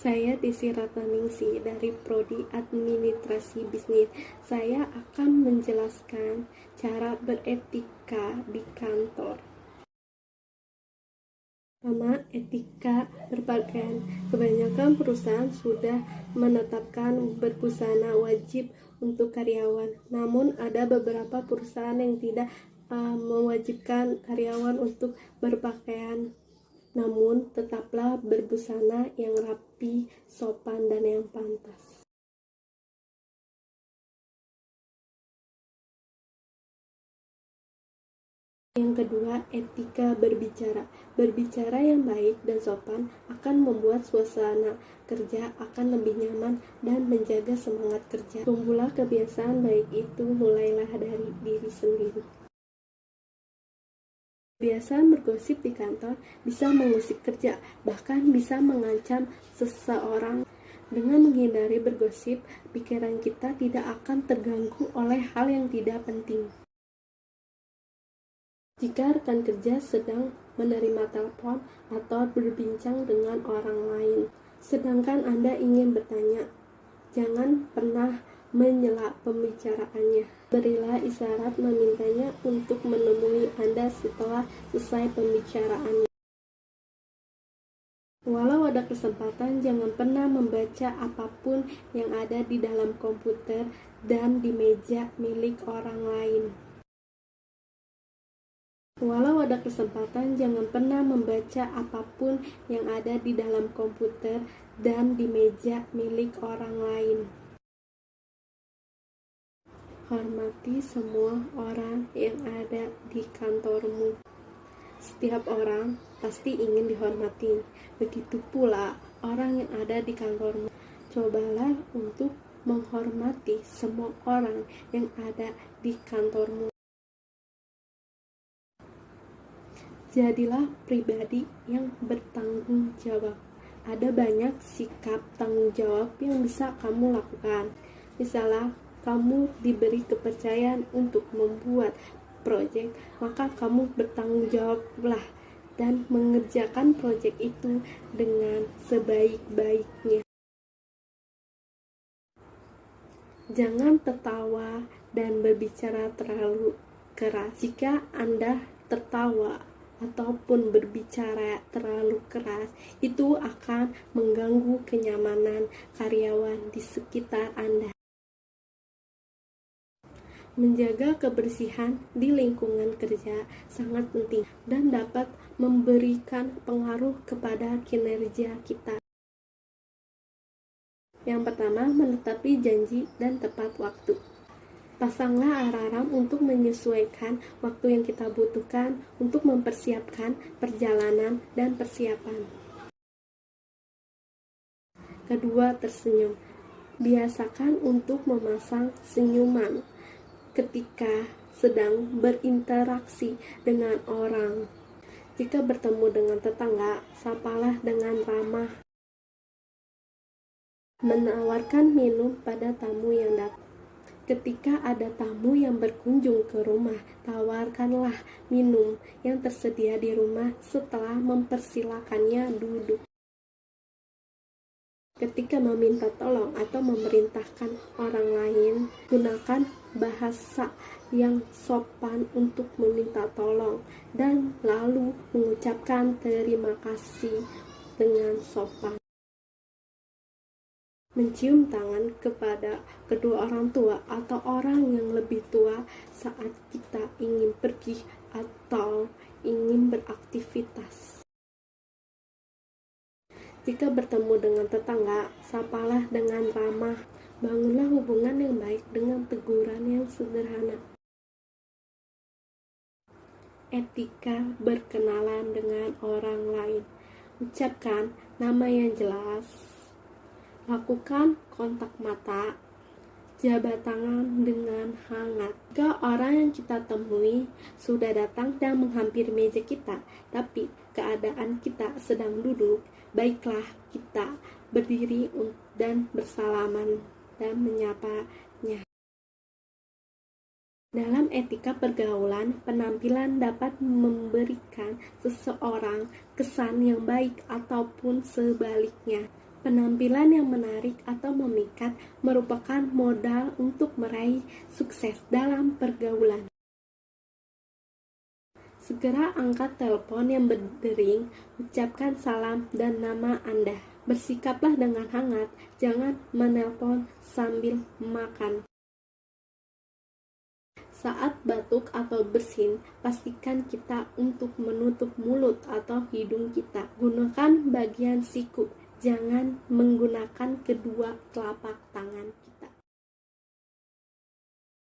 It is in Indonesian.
Saya Desi Ratnaningsi dari Prodi Administrasi Bisnis. Saya akan menjelaskan cara beretika di kantor. Pertama, etika berpakaian. Kebanyakan perusahaan sudah menetapkan berbusana wajib untuk karyawan. Namun ada beberapa perusahaan yang tidak mewajibkan karyawan untuk berpakaian. Namun tetaplah berbusana yang rapi, sopan, dan yang pantas. Yang kedua, etika berbicara. Berbicara yang baik dan sopan akan membuat suasana kerja akan lebih nyaman dan menjaga semangat kerja. Tumbuhlah kebiasaan baik itu mulailah dari diri sendiri. Kebiasaan bergosip di kantor bisa mengusik kerja, bahkan bisa mengancam seseorang. Dengan menghindari bergosip, pikiran kita tidak akan terganggu oleh hal yang tidak penting. Jika rekan kerja sedang menerima telepon atau berbincang dengan orang lain, sedangkan Anda ingin bertanya, jangan pernah menyela pembicaraannya. Berilah isyarat memintanya untuk menemui Anda setelah selesai pembicaraannya. Walau ada kesempatan, jangan pernah membaca apapun yang ada di dalam komputer dan di meja milik orang lain. Walau ada kesempatan, jangan pernah membaca apapun yang ada di dalam komputer dan di meja milik orang lain. Hormati semua orang yang ada di kantormu. Setiap orang pasti ingin dihormati. Begitu pula orang yang ada di kantormu. Cobalah untuk menghormati semua orang yang ada di kantormu. Jadilah pribadi yang bertanggung jawab. Ada banyak sikap tanggung jawab yang bisa kamu lakukan. Misalnya, kamu diberi kepercayaan untuk membuat proyek, maka kamu bertanggung jawablah dan mengerjakan proyek itu dengan sebaik-baiknya. Jangan tertawa dan berbicara terlalu keras. Jika Anda tertawa ataupun berbicara terlalu keras, itu akan mengganggu kenyamanan karyawan di sekitar Anda. Menjaga kebersihan di lingkungan kerja sangat penting dan dapat memberikan pengaruh kepada kinerja kita. Yang pertama, menetapi janji dan tepat waktu. Pasanglah alarm untuk menyesuaikan waktu yang kita butuhkan untuk mempersiapkan perjalanan dan persiapan. Kedua, tersenyum. Biasakan untuk memasang senyuman ketika sedang berinteraksi dengan orang. Jika bertemu dengan tetangga, sapalah dengan ramah. Menawarkan minum pada tamu yang datang. Ketika ada tamu yang berkunjung ke rumah, tawarkanlah minum yang tersedia di rumah setelah mempersilakannya duduk. Ketika meminta tolong atau memerintahkan orang lain, gunakan bahasa yang sopan untuk meminta tolong dan lalu mengucapkan terima kasih dengan sopan. Mencium tangan kepada kedua orang tua atau orang yang lebih tua saat kita ingin pergi atau ingin beraktivitas. Jika bertemu dengan tetangga, sapalah dengan ramah. Bangunlah hubungan yang baik dengan teguran yang sederhana. Etika berkenalan dengan orang lain. Ucapkan nama yang jelas. Lakukan kontak mata. Jabat tangan dengan hangat. Jika orang yang kita temui sudah datang dan menghampiri meja kita, tapi keadaan kita sedang duduk, baiklah kita berdiri dan bersalaman dan menyapanya. Dalam etika pergaulan, penampilan dapat memberikan seseorang kesan yang baik ataupun sebaliknya. Penampilan yang menarik atau memikat merupakan modal untuk meraih sukses dalam pergaulan. Segera angkat telepon yang berdering, ucapkan salam dan nama Anda. Bersikaplah dengan hangat, jangan menelpon sambil makan. Saat batuk atau bersin, pastikan kita untuk menutup mulut atau hidung kita. Gunakan bagian siku, jangan menggunakan kedua telapak tangan.